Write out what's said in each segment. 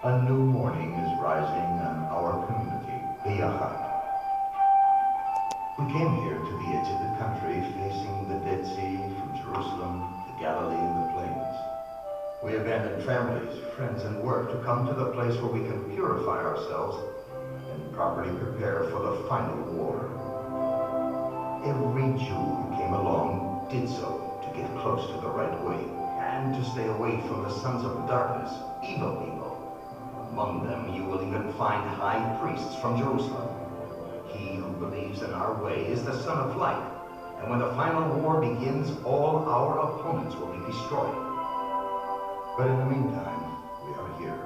A new morning is rising on our community, the Yachad. We came here to the edge of the country, facing the Dead Sea, from Jerusalem, the Galilee, and the plains. We abandoned families, friends, and work to come to the place where we can purify ourselves and properly prepare for the final war. Every Jew who came along did so to get close to the right way and to stay away from the sons of darkness, evil people. Among them you will even find high priests from Jerusalem. He who believes in our way is the Son of Light, and when the final war begins, all our opponents will be destroyed. But in the meantime, we are here.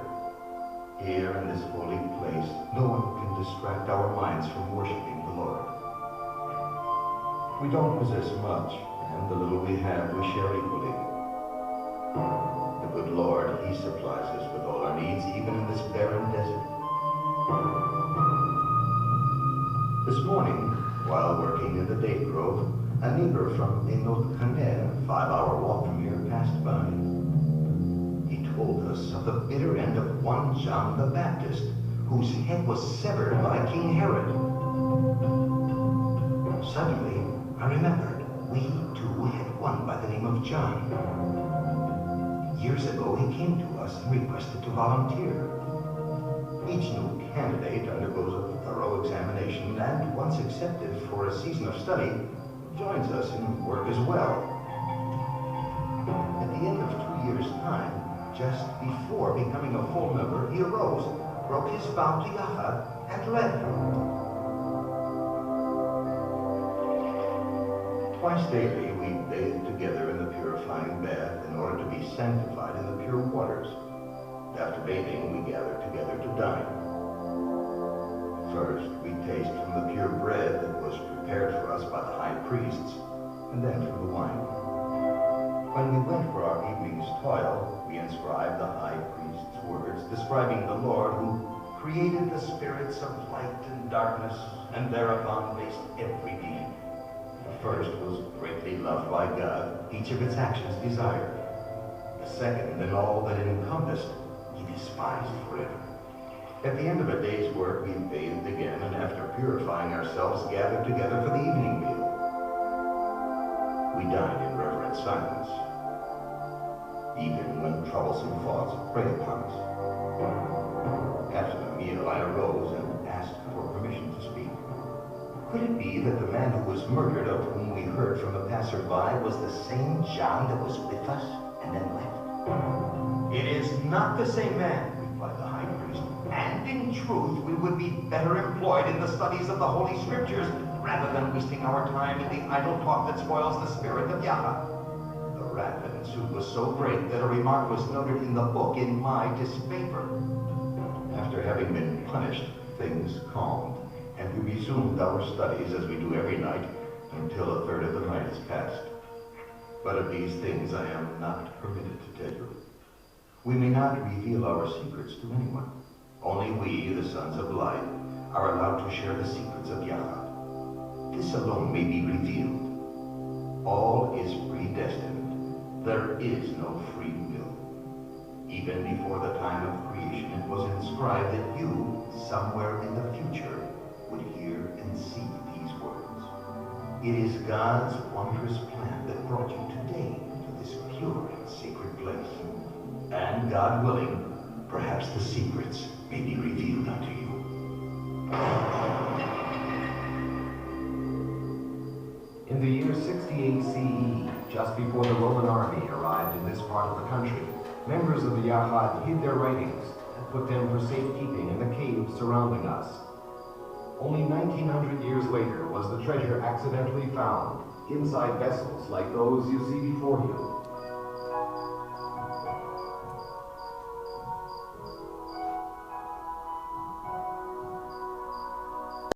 Here in this holy place, no one can distract our minds from worshiping the Lord. We don't possess much, and the little we have we share equally. The good Lord, He supplies us with all our needs, even in this barren desert. This morning, while working in the date grove, a neighbor from Enot Kaner, 5-hour walk from here, passed by. He told us of the bitter end of one John the Baptist, whose head was severed by King Herod. Suddenly, I remembered we too had one by the name of John. Years ago, he came to us and requested to volunteer. Each new candidate undergoes a thorough examination and, once accepted for a season of study, joins us in work as well. At the end of 2 years' time, just before becoming a full member, he arose, broke his vow to Yahweh, and left. Twice daily, we bathe together in the purifying bath in order to be sanctified in the pure waters. After bathing, we gather together to dine. First, we taste from the pure bread that was prepared for us by the high priests, and then from the wine. When we went for our evening's toil, we inscribed the high priest's words describing the Lord who created the spirits of light and darkness, and thereupon based every deed. The first was greatly loved by God, each of its actions desired. The second, and all that it encompassed, he despised forever. At the end of a day's work, we bathed again, and after purifying ourselves, gathered together for the evening meal. We dined in reverent silence, even when troublesome thoughts preyed upon us. After the meal, I arose and asked for permission to speak. Could it be that the man who was murdered, of whom we heard from the passerby, was the same John that was with us and then left? It is not the same man, replied the high priest. And in truth, we would be better employed in the studies of the Holy Scriptures rather than wasting our time in the idle talk that spoils the spirit of Yahweh. The wrath that ensued was so great that a remark was noted in the book in my disfavor. After having been punished, things calmed, and we resumed our studies as we do every night until a third of the night is past. But of these things I am not permitted to tell you. We may not reveal our secrets to anyone. Only we, the sons of light, are allowed to share the secrets of Yahweh. This alone may be revealed. All is predestined. There is no free will. Even before the time of creation, it was inscribed that you, somewhere in the future, would hear and see these words. It is God's wondrous plan that brought you today to this pure and sacred place. And God willing, perhaps the secrets may be revealed unto you. In the year 68 CE, just before the Roman army arrived in this part of the country, members of the Yahad hid their writings and put them for safekeeping in the caves surrounding us. Only 1900 years later was the treasure accidentally found inside vessels like those you see before you.